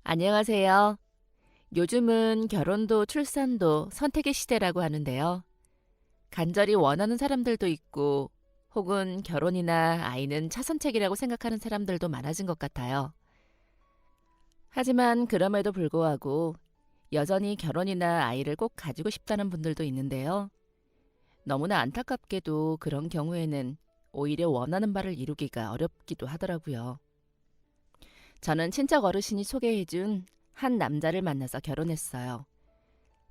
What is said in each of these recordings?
안녕하세요. 요즘은 결혼도 출산도 선택의 시대라고 하는데요. 간절히 원하는 사람들도 있고, 혹은 결혼이나 아이는 차선책이라고 생각하는 사람들도 많아진 것 같아요. 하지만 그럼에도 불구하고 여전히 결혼이나 아이를 꼭 가지고 싶다는 분들도 있는데요. 너무나 안타깝게도 그런 경우에는 오히려 원하는 바를 이루기가 어렵기도 하더라고요. 저는 친척 어르신이 소개해준 한 남자를 만나서 결혼했어요.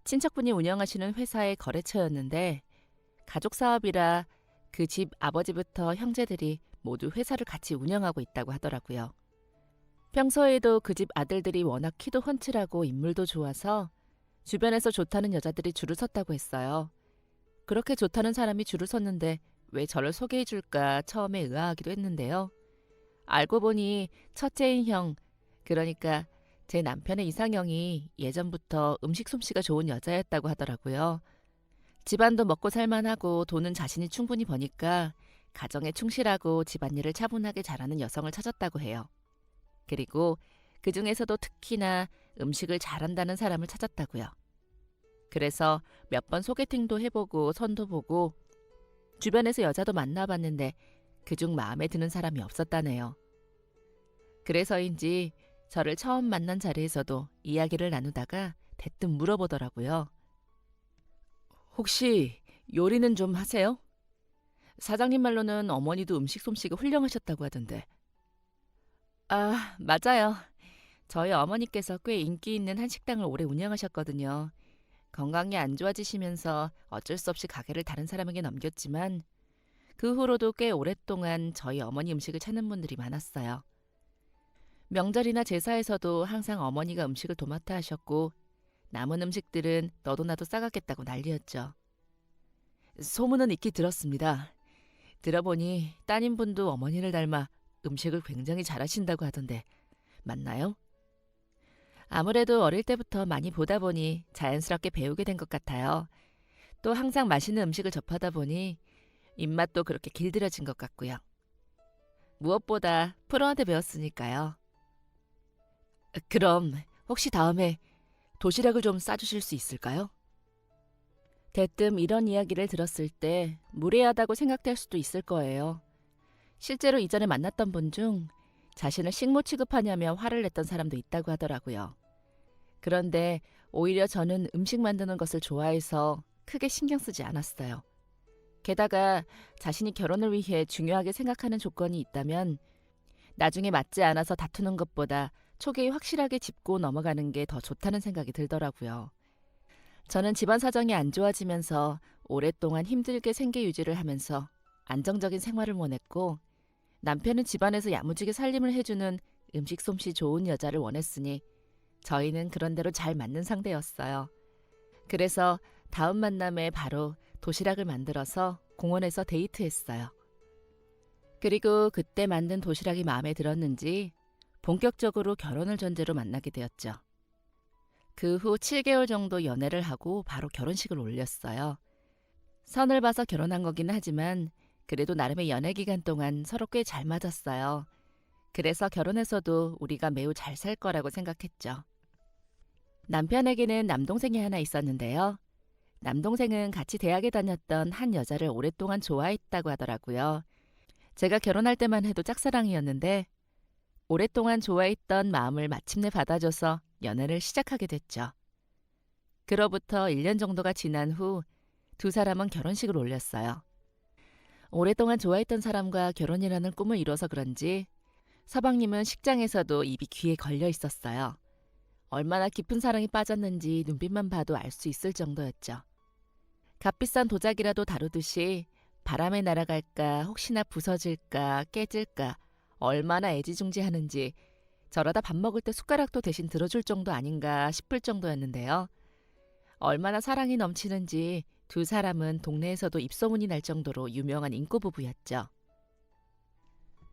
친척분이 운영하시는 회사의 거래처였는데 가족 사업이라 그 집 아버지부터 형제들이 모두 회사를 같이 운영하고 있다고 하더라고요. 평소에도 그 집 아들들이 워낙 키도 훤칠하고 인물도 좋아서 주변에서 좋다는 여자들이 줄을 섰다고 했어요. 그렇게 좋다는 사람이 줄을 섰는데 왜 저를 소개해 줄까 처음에 의아하기도 했는데요. 알고 보니 첫째인 형, 그러니까 제 남편의 이상형이 예전부터 음식 솜씨가 좋은 여자였다고 하더라고요. 집안도 먹고 살만하고 돈은 자신이 충분히 버니까 가정에 충실하고 집안일을 차분하게 잘하는 여성을 찾았다고 해요. 그리고 그 중에서도 특히나 음식을 잘한다는 사람을 찾았다고요. 그래서 몇 번 소개팅도 해보고 선도 보고 주변에서 여자도 만나봤는데 그중 마음에 드는 사람이 없었다네요. 그래서인지 저를 처음 만난 자리에서도 이야기를 나누다가 대뜸 물어보더라고요. 혹시 요리는 좀 하세요? 사장님 말로는 어머니도 음식 솜씨가 훌륭하셨다고 하던데. 아, 맞아요. 저희 어머니께서 꽤 인기 있는 한식당을 오래 운영하셨거든요. 건강이 안 좋아지시면서 어쩔 수 없이 가게를 다른 사람에게 넘겼지만 그 후로도 꽤 오랫동안 저희 어머니 음식을 찾는 분들이 많았어요. 명절이나 제사에서도 항상 어머니가 음식을 도맡아 하셨고 남은 음식들은 너도 나도 싸갔겠다고 난리였죠. 소문은 익히 들었습니다. 들어보니 따님분도 어머니를 닮아 음식을 굉장히 잘하신다고 하던데 맞나요? 아무래도 어릴 때부터 많이 보다 보니 자연스럽게 배우게 된 것 같아요. 또 항상 맛있는 음식을 접하다 보니 입맛도 그렇게 길들여진 것 같고요. 무엇보다 프로한테 배웠으니까요. 그럼 혹시 다음에 도시락을 좀 싸주실 수 있을까요? 대뜸 이런 이야기를 들었을 때 무례하다고 생각될 수도 있을 거예요. 실제로 이전에 만났던 분 중 자신을 식모 취급하냐며 화를 냈던 사람도 있다고 하더라고요. 그런데 오히려 저는 음식 만드는 것을 좋아해서 크게 신경 쓰지 않았어요. 게다가 자신이 결혼을 위해 중요하게 생각하는 조건이 있다면 나중에 맞지 않아서 다투는 것보다 초기에 확실하게 짚고 넘어가는 게 더 좋다는 생각이 들더라고요. 저는 집안 사정이 안 좋아지면서 오랫동안 힘들게 생계 유지를 하면서 안정적인 생활을 원했고 남편은 집안에서 야무지게 살림을 해주는 음식 솜씨 좋은 여자를 원했으니 저희는 그런대로 잘 맞는 상대였어요. 그래서 다음 만남에 바로 도시락을 만들어서 공원에서 데이트했어요. 그리고 그때 만든 도시락이 마음에 들었는지 본격적으로 결혼을 전제로 만나게 되었죠. 그 후 7개월 정도 연애를 하고 바로 결혼식을 올렸어요. 선을 봐서 결혼한 거긴 하지만 그래도 나름의 연애 기간 동안 서로 꽤 잘 맞았어요. 그래서 결혼해서도 우리가 매우 잘 살 거라고 생각했죠. 남편에게는 남동생이 하나 있었는데요. 남동생은 같이 대학에 다녔던 한 여자를 오랫동안 좋아했다고 하더라고요. 제가 결혼할 때만 해도 짝사랑이었는데 오랫동안 좋아했던 마음을 마침내 받아줘서 연애를 시작하게 됐죠. 그로부터 1년 정도가 지난 후 두 사람은 결혼식을 올렸어요. 오랫동안 좋아했던 사람과 결혼이라는 꿈을 이뤄서 그런지 서방님은 식장에서도 입이 귀에 걸려 있었어요. 얼마나 깊은 사랑에 빠졌는지 눈빛만 봐도 알 수 있을 정도였죠. 값비싼 도자기라도 다루듯이 바람에 날아갈까 혹시나 부서질까 깨질까 얼마나 애지중지하는지 저러다 밥 먹을 때 숟가락도 대신 들어줄 정도 아닌가 싶을 정도였는데요. 얼마나 사랑이 넘치는지 두 사람은 동네에서도 입소문이 날 정도로 유명한 인고 부부였죠.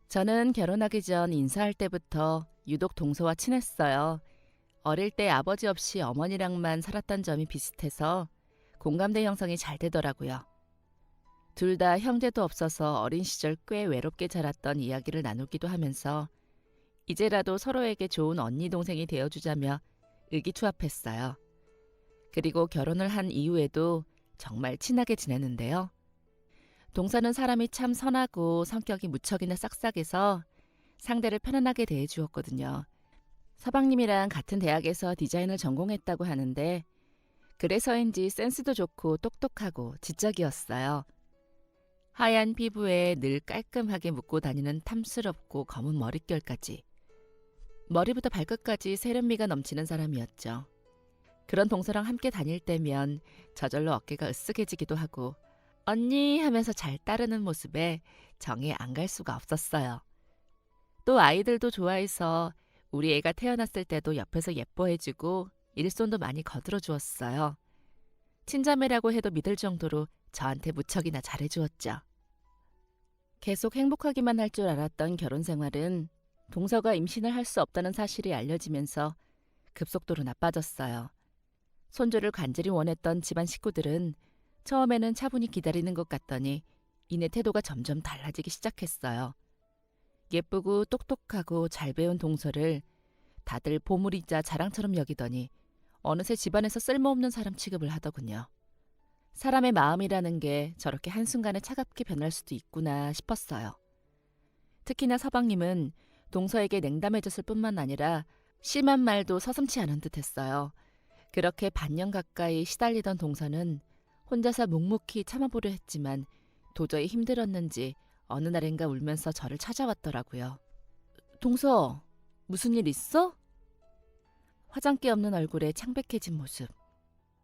저는 결혼하기 전 인사할 때부터 유독 동서와 친했어요. 어릴 때 아버지 없이 어머니랑만 살았던 점이 비슷해서 공감대 형성이 잘 되더라고요. 둘 다 형제도 없어서 어린 시절 꽤 외롭게 자랐던 이야기를 나누기도 하면서 이제라도 서로에게 좋은 언니 동생이 되어주자며 의기투합했어요. 그리고 결혼을 한 이후에도 정말 친하게 지내는데요. 동서는 사람이 참 선하고 성격이 무척이나 싹싹해서 상대를 편안하게 대해주었거든요. 서방님이랑 같은 대학에서 디자인을 전공했다고 하는데 그래서인지 센스도 좋고 똑똑하고 지적이었어요. 하얀 피부에 늘 깔끔하게 묶고 다니는 탐스럽고 검은 머릿결까지. 머리부터 발끝까지 세련미가 넘치는 사람이었죠. 그런 동서랑 함께 다닐 때면 저절로 어깨가 으쓱해지기도 하고 언니 하면서 잘 따르는 모습에 정에 안 갈 수가 없었어요. 또 아이들도 좋아해서 우리 애가 태어났을 때도 옆에서 예뻐해주고 일손도 많이 거들어 주었어요. 친자매라고 해도 믿을 정도로 저한테 무척이나 잘해주었죠. 계속 행복하기만 할 줄 알았던 결혼 생활은 동서가 임신을 할 수 없다는 사실이 알려지면서 급속도로 나빠졌어요. 손주를 간절히 원했던 집안 식구들은 처음에는 차분히 기다리는 것 같더니 이내 태도가 점점 달라지기 시작했어요. 예쁘고 똑똑하고 잘 배운 동서를 다들 보물이자 자랑처럼 여기더니 어느새 집안에서 쓸모없는 사람 취급을 하더군요. 사람의 마음이라는 게 저렇게 한순간에 차갑게 변할 수도 있구나 싶었어요. 특히나 서방님은 동서에게 냉담해졌을 뿐만 아니라 심한 말도 서슴지 않은 듯했어요. 그렇게 반년 가까이 시달리던 동서는 혼자서 묵묵히 참아보려 했지만 도저히 힘들었는지 어느 날인가 울면서 저를 찾아왔더라고요. 동서, 무슨 일 있어? 화장기 없는 얼굴에 창백해진 모습.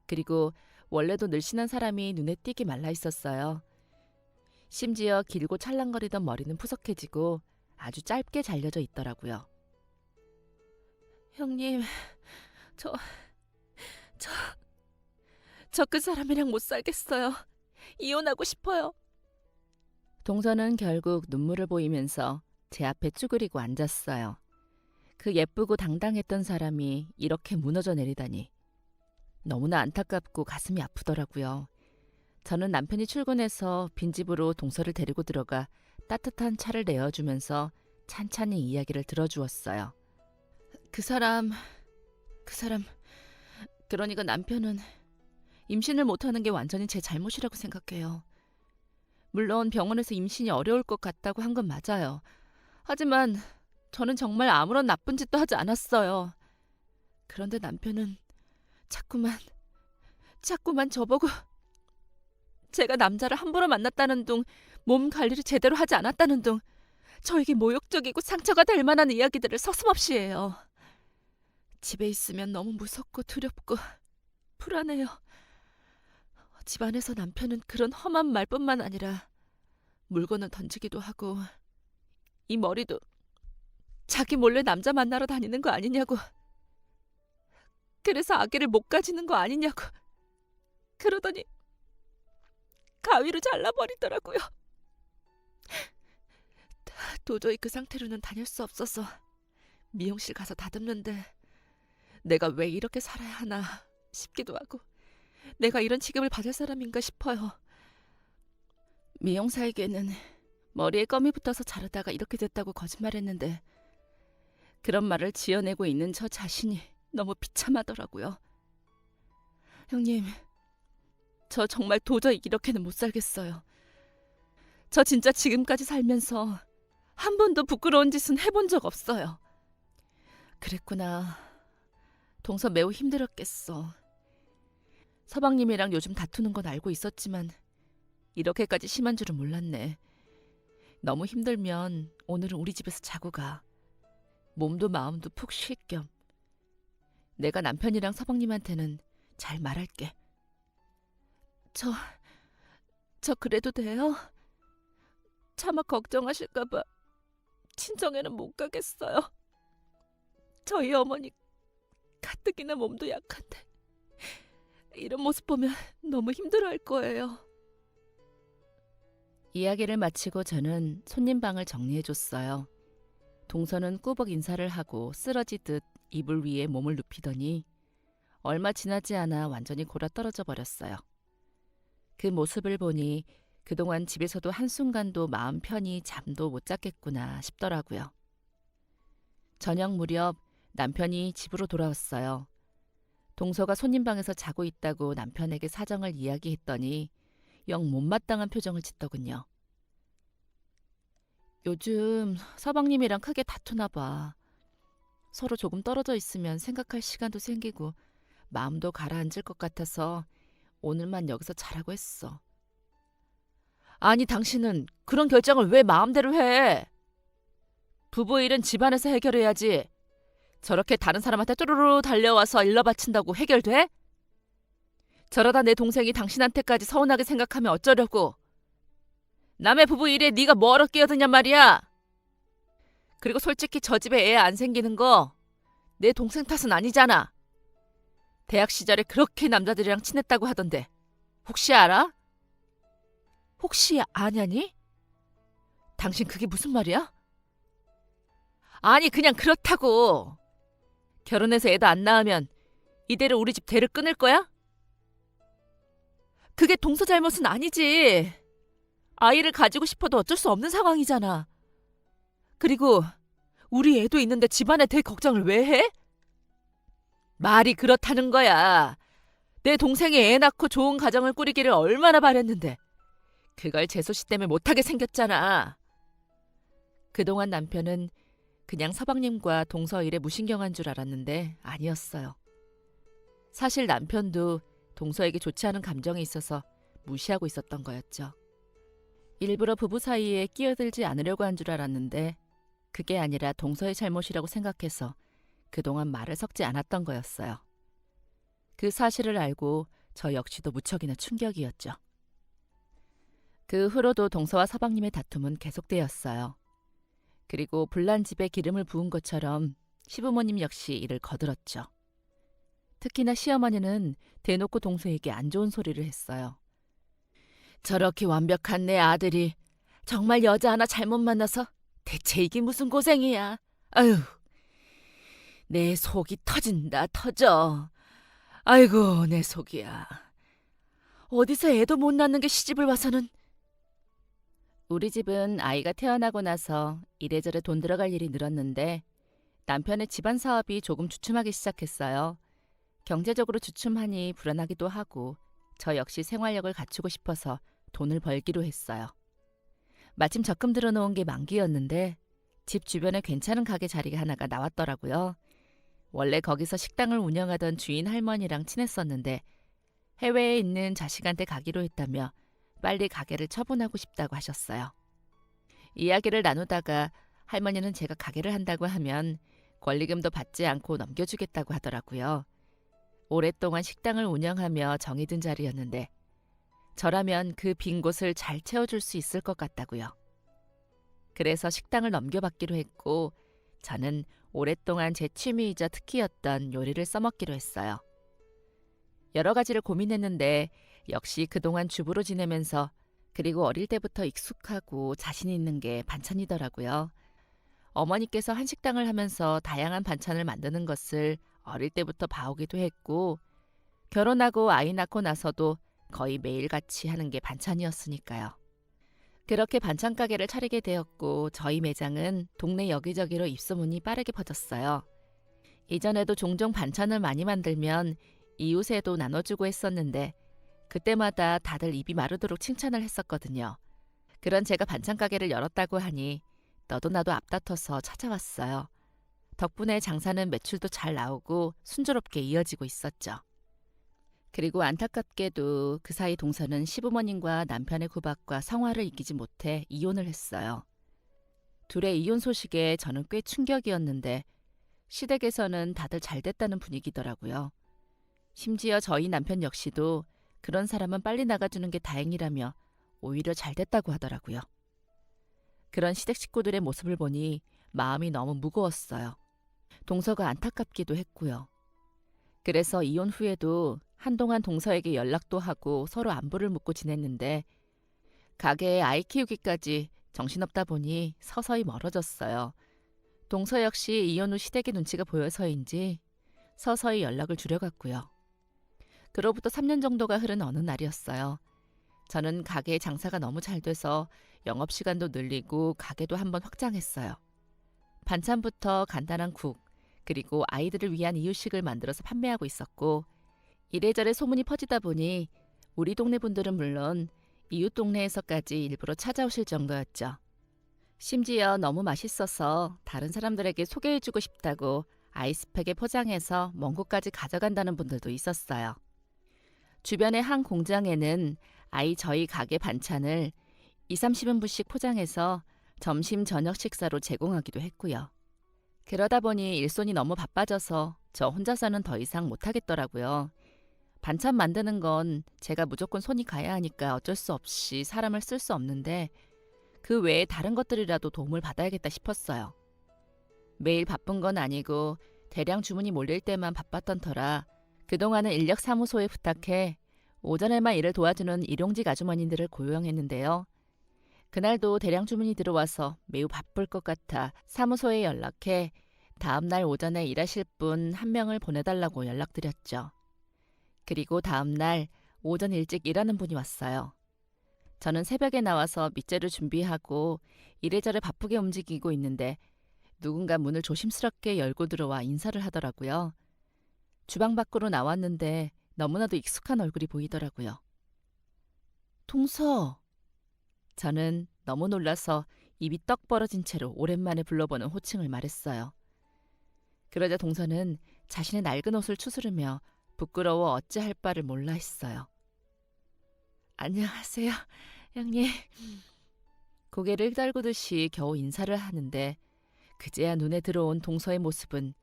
그리고 원래도 늘씬한 사람이 눈에 띄게 말라 있었어요. 심지어 길고 찰랑거리던 머리는 푸석해지고 아주 짧게 잘려져 있더라고요. 형님, 저 그 사람이랑 못 살겠어요. 이혼하고 싶어요. 동서는 결국 눈물을 보이면서 제 앞에 쭈그리고 앉았어요. 그 예쁘고 당당했던 사람이 이렇게 무너져 내리다니 너무나 안타깝고 가슴이 아프더라고요. 저는 남편이 출근해서 빈집으로 동서를 데리고 들어가 따뜻한 차를 내어주면서 찬찬히 이야기를 들어주었어요. 그 사람, 그러니까 남편은 임신을 못하는 게 완전히 제 잘못이라고 생각해요. 물론 병원에서 임신이 어려울 것 같다고 한 건 맞아요. 하지만 저는 정말 아무런 나쁜 짓도 하지 않았어요. 그런데 남편은 자꾸만 저보고 제가 남자를 함부로 만났다는 둥, 몸 관리를 제대로 하지 않았다는 둥, 저에게 모욕적이고 상처가 될 만한 이야기들을 서슴없이 해요. 집에 있으면 너무 무섭고 두렵고 불안해요. 집안에서 남편은 그런 험한 말뿐만 아니라 물건을 던지기도 하고 이 머리도 자기 몰래 남자 만나러 다니는 거 아니냐고, 그래서 아기를 못 가지는 거 아니냐고 그러더니 가위로 잘라버리더라고요. 도저히 그 상태로는 다닐 수 없어서 미용실 가서 다듬는데 내가 왜 이렇게 살아야 하나 싶기도 하고 내가 이런 취급을 받을 사람인가 싶어요. 미용사에게는 머리에 껌이 붙어서 자르다가 이렇게 됐다고 거짓말했는데 그런 말을 지어내고 있는 저 자신이 너무 비참하더라고요. 형님, 저 정말 도저히 이렇게는 못 살겠어요. 저 진짜 지금까지 살면서 한 번도 부끄러운 짓은 해본 적 없어요. 그랬구나. 동서 매우 힘들었겠어. 서방님이랑 요즘 다투는 건 알고 있었지만 이렇게까지 심한 줄은 몰랐네. 너무 힘들면 오늘은 우리 집에서 자고 가. 몸도 마음도 푹 쉴 겸. 내가 남편이랑 서방님한테는 잘 말할게. 저 그래도 돼요? 차마 걱정하실까 봐 친정에는 못 가겠어요. 저희 어머니 가뜩이나 몸도 약한데 이런 모습 보면 너무 힘들어할 거예요. 이야기를 마치고 저는 손님 방을 정리해줬어요. 동서는 꾸벅 인사를 하고 쓰러지듯 이불 위에 몸을 눕히더니 얼마 지나지 않아 완전히 골아떨어져 버렸어요. 그 모습을 보니 그동안 집에서도 한순간도 마음 편히 잠도 못 잤겠구나 싶더라고요. 저녁 무렵 남편이 집으로 돌아왔어요. 동서가 손님방에서 자고 있다고 남편에게 사정을 이야기했더니 영 못마땅한 표정을 짓더군요. 요즘 서방님이랑 크게 다투나 봐. 서로 조금 떨어져 있으면 생각할 시간도 생기고 마음도 가라앉을 것 같아서 오늘만 여기서 자라고 했어. 아니, 당신은 그런 결정을 왜 마음대로 해? 부부 일은 집안에서 해결해야지. 저렇게 다른 사람한테 뚜루루 달려와서 일러 바친다고 해결돼? 저러다 내 동생이 당신한테까지 서운하게 생각하면 어쩌려고. 남의 부부 일에 네가 뭐하러 끼어드냔 말이야. 그리고 솔직히 저 집에 애 안 생기는 거 내 동생 탓은 아니잖아. 대학 시절에 그렇게 남자들이랑 친했다고 하던데 혹시 알아? 혹시 아냐니? 당신 그게 무슨 말이야? 아니, 그냥 그렇다고. 결혼해서 애도 안 낳으면 이대로 우리 집 대를 끊을 거야? 그게 동서 잘못은 아니지. 아이를 가지고 싶어도 어쩔 수 없는 상황이잖아. 그리고 우리 애도 있는데 집안에 대 걱정을 왜 해? 말이 그렇다는 거야. 내 동생이 애 낳고 좋은 가정을 꾸리기를 얼마나 바랬는데 그걸 재수 씨 때문에 못하게 생겼잖아. 그동안 남편은 그냥 서방님과 동서 일에 무신경한 줄 알았는데 아니었어요. 사실 남편도 동서에게 좋지 않은 감정이 있어서 무시하고 있었던 거였죠. 일부러 부부 사이에 끼어들지 않으려고 한 줄 알았는데 그게 아니라 동서의 잘못이라고 생각해서 그동안 말을 섞지 않았던 거였어요. 그 사실을 알고 저 역시도 무척이나 충격이었죠. 그 후로도 동서와 서방님의 다툼은 계속되었어요. 그리고 불난 집에 기름을 부은 것처럼 시부모님 역시 이를 거들었죠. 특히나 시어머니는 대놓고 동서에게 안 좋은 소리를 했어요. 저렇게 완벽한 내 아들이 정말 여자 하나 잘못 만나서 대체 이게 무슨 고생이야. 아유, 내 속이 터진다 터져. 아이고, 내 속이야. 어디서 애도 못 낳는 게 시집을 와서는. 우리 집은 아이가 태어나고 나서 이래저래 돈 들어갈 일이 늘었는데 남편의 집안 사업이 조금 주춤하기 시작했어요. 경제적으로 주춤하니 불안하기도 하고 저 역시 생활력을 갖추고 싶어서 돈을 벌기로 했어요. 마침 적금 들어놓은 게 만기였는데 집 주변에 괜찮은 가게 자리가 하나가 나왔더라고요. 원래 거기서 식당을 운영하던 주인 할머니랑 친했었는데 해외에 있는 자식한테 가기로 했다며 빨리 가게를 처분하고 싶다고 하셨어요. 이야기를 나누다가 할머니는 제가 가게를 한다고 하면 권리금도 받지 않고 넘겨주겠다고 하더라고요. 오랫동안 식당을 운영하며 정이 든 자리였는데 저라면 그 빈 곳을 잘 채워줄 수 있을 것 같다고요. 그래서 식당을 넘겨받기로 했고 저는 오랫동안 제 취미이자 특기였던 요리를 써먹기로 했어요. 여러 가지를 고민했는데 역시 그동안 주부로 지내면서 그리고 어릴 때부터 익숙하고 자신 있는 게 반찬이더라고요. 어머니께서 한식당을 하면서 다양한 반찬을 만드는 것을 어릴 때부터 봐오기도 했고 결혼하고 아이 낳고 나서도 거의 매일같이 하는 게 반찬이었으니까요. 그렇게 반찬 가게를 차리게 되었고 저희 매장은 동네 여기저기로 입소문이 빠르게 퍼졌어요. 이전에도 종종 반찬을 많이 만들면 이웃에도 나눠주고 했었는데 그때마다 다들 입이 마르도록 칭찬을 했었거든요. 그런 제가 반찬 가게를 열었다고 하니 너도 나도 앞다퉈서 찾아왔어요. 덕분에 장사는 매출도 잘 나오고 순조롭게 이어지고 있었죠. 그리고 안타깝게도 그 사이 동서는 시부모님과 남편의 구박과 성화를 이기지 못해 이혼을 했어요. 둘의 이혼 소식에 저는 꽤 충격이었는데 시댁에서는 다들 잘 됐다는 분위기더라고요. 심지어 저희 남편 역시도 그런 사람은 빨리 나가주는 게 다행이라며 오히려 잘 됐다고 하더라고요. 그런 시댁 식구들의 모습을 보니 마음이 너무 무거웠어요. 동서가 안타깝기도 했고요. 그래서 이혼 후에도 한동안 동서에게 연락도 하고 서로 안부를 묻고 지냈는데 가게에 아이 키우기까지 정신없다 보니 서서히 멀어졌어요. 동서 역시 이혼 후 시댁의 눈치가 보여서인지 서서히 연락을 줄여갔고요. 그로부터 3년 정도가 흐른 어느 날이었어요. 저는 가게의 장사가 너무 잘 돼서 영업시간도 늘리고 가게도 한번 확장했어요. 반찬부터 간단한 국, 그리고 아이들을 위한 이유식을 만들어서 판매하고 있었고 이래저래 소문이 퍼지다 보니 우리 동네 분들은 물론 이웃 동네에서까지 일부러 찾아오실 정도였죠. 심지어 너무 맛있어서 다른 사람들에게 소개해주고 싶다고 아이스팩에 포장해서 먼 곳까지 가져간다는 분들도 있었어요. 주변의 한 공장에는 아이 저희 가게 반찬을 2, 30인분씩 포장해서 점심 저녁 식사로 제공하기도 했고요. 그러다 보니 일손이 너무 바빠져서 저 혼자서는 더 이상 못하겠더라고요. 반찬 만드는 건 제가 무조건 손이 가야 하니까 어쩔 수 없이 사람을 쓸 수 없는데 그 외에 다른 것들이라도 도움을 받아야겠다 싶었어요. 매일 바쁜 건 아니고 대량 주문이 몰릴 때만 바빴던 터라 그동안은 인력사무소에 부탁해 오전에만 일을 도와주는 일용직 아주머니들을 고용했는데요. 그날도 대량 주문이 들어와서 매우 바쁠 것 같아 사무소에 연락해 다음 날 오전에 일하실 분 한 명을 보내달라고 연락드렸죠. 그리고 다음 날 오전 일찍 일하는 분이 왔어요. 저는 새벽에 나와서 밑재를 준비하고 이래저래 바쁘게 움직이고 있는데 누군가 문을 조심스럽게 열고 들어와 인사를 하더라고요. 주방 밖으로 나왔는데 너무나도 익숙한 얼굴이 보이더라고요. 동서! 저는 너무 놀라서 입이 떡 벌어진 채로 오랜만에 불러보는 호칭을 말했어요. 그러자 동서는 자신의 낡은 옷을 추스르며 부끄러워 어찌할 바를 몰라 했어요. 안녕하세요, 형님. 고개를 떨구듯이 겨우 인사를 하는데 그제야 눈에 들어온 동서의 모습은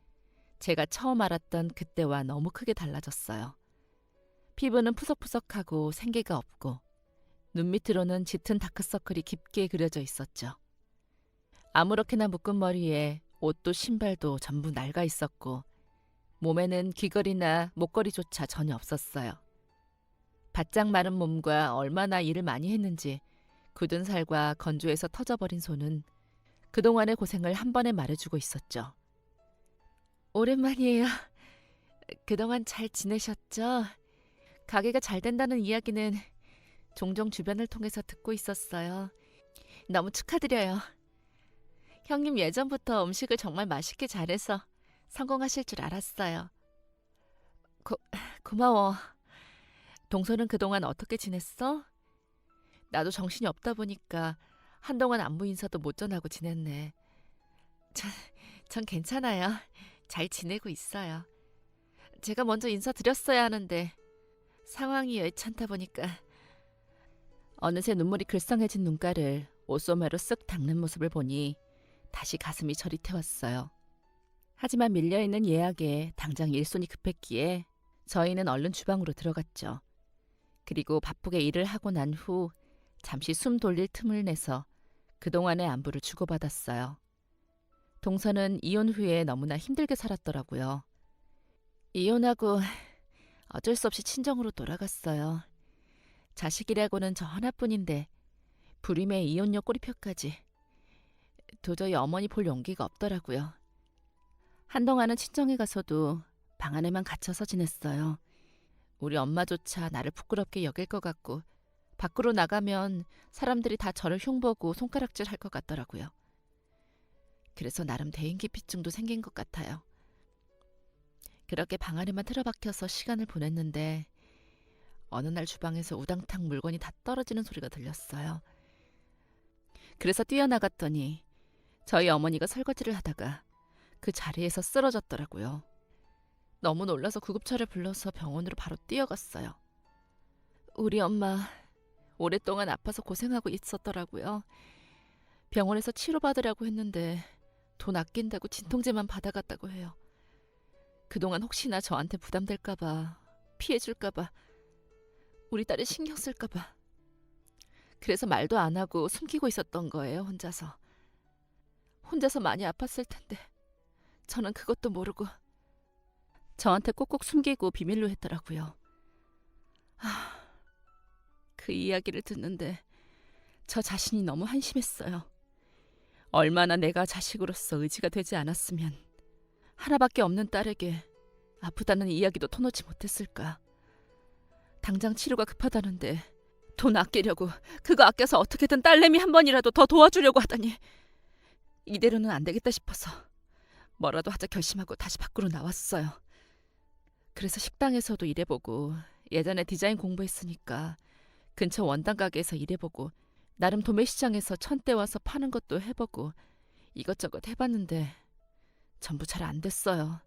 제가 처음 알았던 그때와 너무 크게 달라졌어요. 피부는 푸석푸석하고 생기가 없고 눈 밑으로는 짙은 다크서클이 깊게 그려져 있었죠. 아무렇게나 묶은 머리에 옷도 신발도 전부 낡아 있었고 몸에는 귀걸이나 목걸이조차 전혀 없었어요. 바짝 마른 몸과 얼마나 일을 많이 했는지 굳은 살과 건조해서 터져버린 손은 그동안의 고생을 한 번에 말해주고 있었죠. 오랜만이에요. 그동안 잘 지내셨죠? 가게가 잘 된다는 이야기는 종종 주변을 통해서 듣고 있었어요. 너무 축하드려요. 형님 예전부터 음식을 정말 맛있게 잘해서 성공하실 줄 알았어요. 고마워. 동서는 그동안 어떻게 지냈어? 나도 정신이 없다 보니까 한동안 안부 인사도 못 전하고 지냈네. 전 괜찮아요. 잘 지내고 있어요. 제가 먼저 인사드렸어야 하는데 상황이 여의찮다 보니까 어느새 눈물이 글썽해진 눈가를 옷소매로 쓱 닦는 모습을 보니 다시 가슴이 저릿해왔어요. 하지만 밀려있는 예약에 당장 일손이 급했기에 저희는 얼른 주방으로 들어갔죠. 그리고 바쁘게 일을 하고 난 후 잠시 숨 돌릴 틈을 내서 그동안의 안부를 주고받았어요. 동서는 이혼 후에 너무나 힘들게 살았더라고요. 이혼하고 어쩔 수 없이 친정으로 돌아갔어요. 자식이라고는 저 하나뿐인데 불임의 이혼녀 꼬리표까지. 도저히 어머니 볼 용기가 없더라고요. 한동안은 친정에 가서도 방 안에만 갇혀서 지냈어요. 우리 엄마조차 나를 부끄럽게 여길 것 같고 밖으로 나가면 사람들이 다 저를 흉보고 손가락질 할 것 같더라고요. 그래서 나름 대인기피증도 생긴 것 같아요. 그렇게 방 안에만 틀어박혀서 시간을 보냈는데 어느 날 주방에서 우당탕 물건이 다 떨어지는 소리가 들렸어요. 그래서 뛰어나갔더니 저희 어머니가 설거지를 하다가 그 자리에서 쓰러졌더라고요. 너무 놀라서 구급차를 불러서 병원으로 바로 뛰어갔어요. 우리 엄마 오랫동안 아파서 고생하고 있었더라고요. 병원에서 치료받으라고 했는데 돈 아낀다고 진통제만 받아갔다고 해요. 그동안 혹시나 저한테 부담될까 봐, 피해줄까 봐, 우리 딸이 신경 쓸까 봐. 그래서 말도 안 하고 숨기고 있었던 거예요, 혼자서. 혼자서 많이 아팠을 텐데 저는 그것도 모르고 저한테 꼭꼭 숨기고 비밀로 했더라고요. 그 이야기를 듣는데 저 자신이 너무 한심했어요. 얼마나 내가 자식으로서 의지가 되지 않았으면 하나밖에 없는 딸에게 아프다는 이야기도 터놓지 못했을까. 당장 치료가 급하다는데 돈 아끼려고 그거 아껴서 어떻게든 딸내미 한 번이라도 더 도와주려고 하다니 이대로는 안 되겠다 싶어서 뭐라도 하자 결심하고 다시 밖으로 나왔어요. 그래서 식당에서도 일해보고 예전에 디자인 공부했으니까 근처 원단 가게에서 일해보고 나름 도매시장에서 천대 와서 파는 것도 해보고 이것저것 해봤는데 전부 잘 안 됐어요.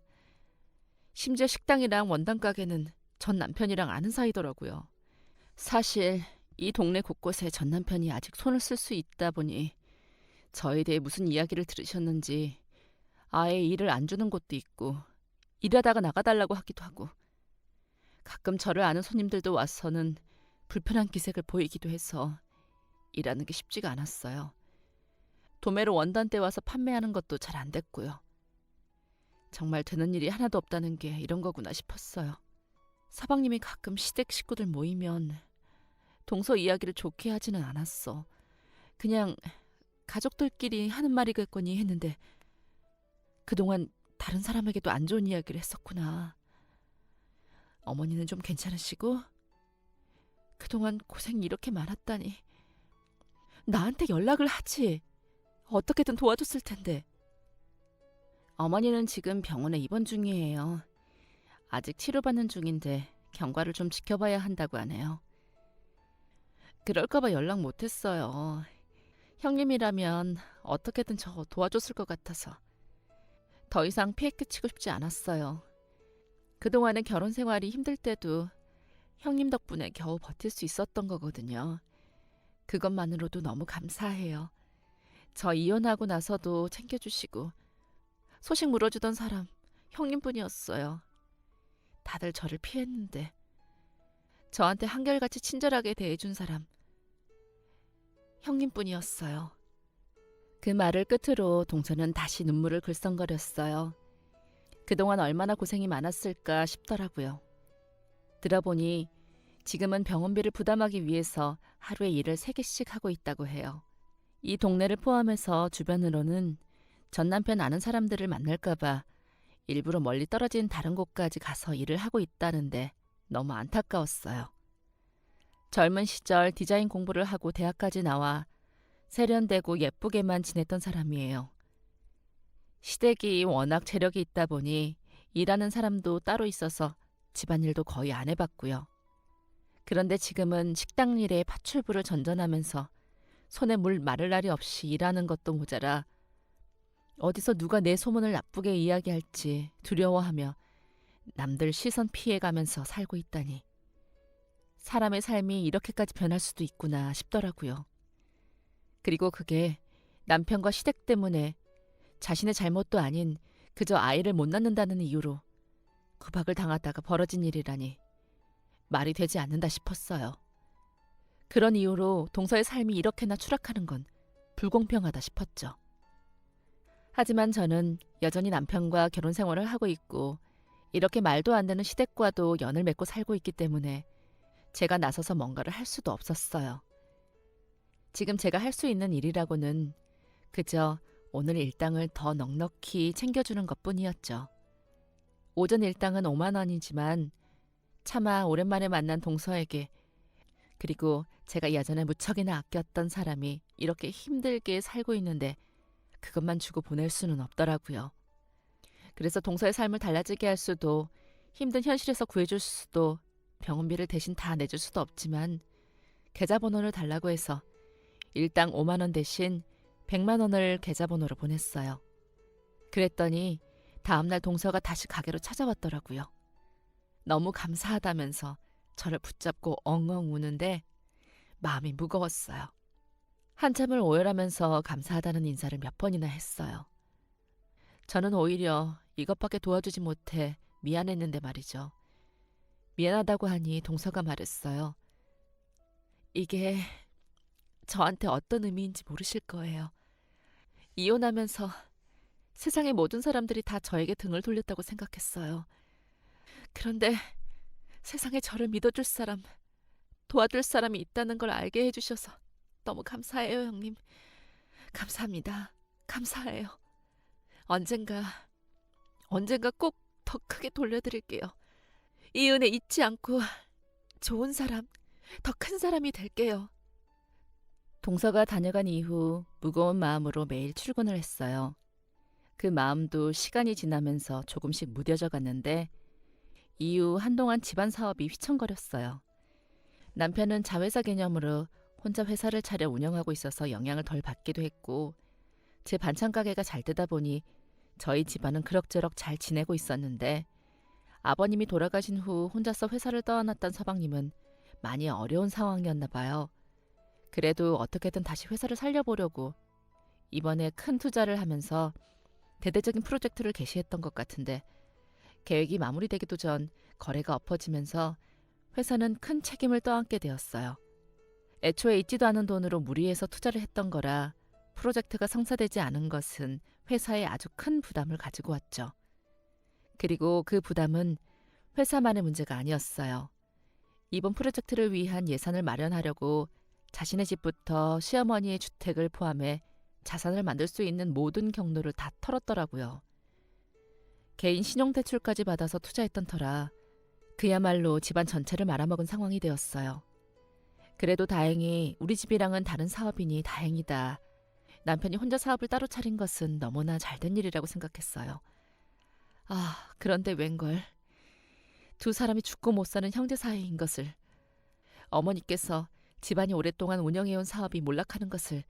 심지어 식당이랑 원단 가게는 전 남편이랑 아는 사이더라고요. 사실 이 동네 곳곳에 전 남편이 아직 손을 쓸 수 있다 보니 저에 대해 무슨 이야기를 들으셨는지 아예 일을 안 주는 곳도 있고 일하다가 나가달라고 하기도 하고 가끔 저를 아는 손님들도 와서는 불편한 기색을 보이기도 해서 일하는 게 쉽지가 않았어요. 도매로 원단대 와서 판매하는 것도 잘 안 됐고요. 정말 되는 일이 하나도 없다는 게 이런 거구나 싶었어요. 사방님이 가끔 시댁 식구들 모이면 동서 이야기를 좋게 하지는 않았어. 그냥 가족들끼리 하는 말이겠거니 했는데 그동안 다른 사람에게도 안 좋은 이야기를 했었구나. 어머니는 좀 괜찮으시고? 그동안 고생이 이렇게 많았다니. 나한테 연락을 하지. 어떻게든 도와줬을 텐데. 어머니는 지금 병원에 입원 중이에요. 아직 치료받는 중인데 경과를 좀 지켜봐야 한다고 하네요. 그럴까봐 연락 못했어요. 형님이라면 어떻게든 저 도와줬을 것 같아서. 더 이상 피해 끼치고 싶지 않았어요. 그동안은 결혼 생활이 힘들 때도 형님 덕분에 겨우 버틸 수 있었던 거거든요. 그것만으로도 너무 감사해요. 저 이혼하고 나서도 챙겨주시고 소식 물어주던 사람 형님뿐이었어요. 다들 저를 피했는데 저한테 한결같이 친절하게 대해준 사람 형님뿐이었어요. 그 말을 끝으로 동서는 다시 눈물을 글썽거렸어요. 그동안 얼마나 고생이 많았을까 싶더라고요. 들어보니 지금은 병원비를 부담하기 위해서 하루에 일을 3개씩 하고 있다고 해요. 이 동네를 포함해서 주변으로는 전 남편 아는 사람들을 만날까봐 일부러 멀리 떨어진 다른 곳까지 가서 일을 하고 있다는데 너무 안타까웠어요. 젊은 시절 디자인 공부를 하고 대학까지 나와 세련되고 예쁘게만 지냈던 사람이에요. 시댁이 워낙 재력이 있다 보니 일하는 사람도 따로 있어서 집안일도 거의 안 해봤고요. 그런데 지금은 식당 일에 파출부를 전전하면서 손에 물 마를 날이 없이 일하는 것도 모자라 어디서 누가 내 소문을 나쁘게 이야기할지 두려워하며 남들 시선 피해가면서 살고 있다니. 사람의 삶이 이렇게까지 변할 수도 있구나 싶더라고요. 그리고 그게 남편과 시댁 때문에 자신의 잘못도 아닌 그저 아이를 못 낳는다는 이유로 구박을 당하다가 벌어진 일이라니 말이 되지 않는다 싶었어요. 그런 이유로 동서의 삶이 이렇게나 추락하는 건 불공평하다 싶었죠. 하지만 저는 여전히 남편과 결혼 생활을 하고 있고 이렇게 말도 안 되는 시댁과도 연을 맺고 살고 있기 때문에 제가 나서서 뭔가를 할 수도 없었어요. 지금 제가 할 수 있는 일이라고는 그저 오늘 일당을 더 넉넉히 챙겨주는 것뿐이었죠. 오전 일당은 5만 원이지만 차마 오랜만에 만난 동서에게 그리고 제가 예전에 무척이나 아꼈던 사람이 이렇게 힘들게 살고 있는데 그것만 주고 보낼 수는 없더라고요. 그래서 동서의 삶을 달라지게 할 수도 힘든 현실에서 구해줄 수도 병원비를 대신 다 내줄 수도 없지만 계좌번호를 달라고 해서 일당 5만 원 대신 100만 원을 계좌번호로 보냈어요. 그랬더니 다음날 동서가 다시 가게로 찾아왔더라고요. 너무 감사하다면서 저를 붙잡고 엉엉 우는데 마음이 무거웠어요. 한참을 오열하면서 감사하다는 인사를 몇 번이나 했어요. 저는 오히려 이것밖에 도와주지 못해 미안했는데 말이죠. 미안하다고 하니 동서가 말했어요. 이게 저한테 어떤 의미인지 모르실 거예요. 이혼하면서 세상의 모든 사람들이 다 저에게 등을 돌렸다고 생각했어요. 그런데 세상에 저를 믿어줄 사람, 도와줄 사람이 있다는 걸 알게 해주셔서 너무 감사해요, 형님. 감사합니다. 감사해요. 언젠가 꼭 더 크게 돌려드릴게요. 이 은혜 잊지 않고 좋은 사람, 더 큰 사람이 될게요. 동서가 다녀간 이후 무거운 마음으로 매일 출근을 했어요. 그 마음도 시간이 지나면서 조금씩 무뎌져 갔는데 이후 한동안 집안 사업이 휘청거렸어요. 남편은 자회사 개념으로 혼자 회사를 차려 운영하고 있어서 영향을 덜 받기도 했고 제 반찬 가게가 잘 되다 보니 저희 집안은 그럭저럭 잘 지내고 있었는데 아버님이 돌아가신 후 혼자서 회사를 떠안았던 서방님은 많이 어려운 상황이었나 봐요. 그래도 어떻게든 다시 회사를 살려보려고 이번에 큰 투자를 하면서 대대적인 프로젝트를 개시했던 것 같은데 계획이 마무리되기도 전 거래가 엎어지면서 회사는 큰 책임을 떠안게 되었어요. 애초에 있지도 않은 돈으로 무리해서 투자를 했던 거라 프로젝트가 성사되지 않은 것은 회사에 아주 큰 부담을 가지고 왔죠. 그리고 그 부담은 회사만의 문제가 아니었어요. 이번 프로젝트를 위한 예산을 마련하려고 자신의 집부터 시어머니의 주택을 포함해 자산을 만들 수 있는 모든 경로를 다 털었더라고요. 개인 신용대출까지 받아서 투자했던 터라 그야말로 집안 전체를 말아먹은 상황이 되었어요. 그래도 다행히 우리 집이랑은 다른 사업이니 다행이다. 남편이 혼자 사업을 따로 차린 것은 너무나 잘된 일이라고 생각했어요. 그런데 웬걸. 두 사람이 죽고 못 사는 형제 사이인 것을, 어머니께서 집안이 오랫동안 운영해온 사업이 몰락하는 것을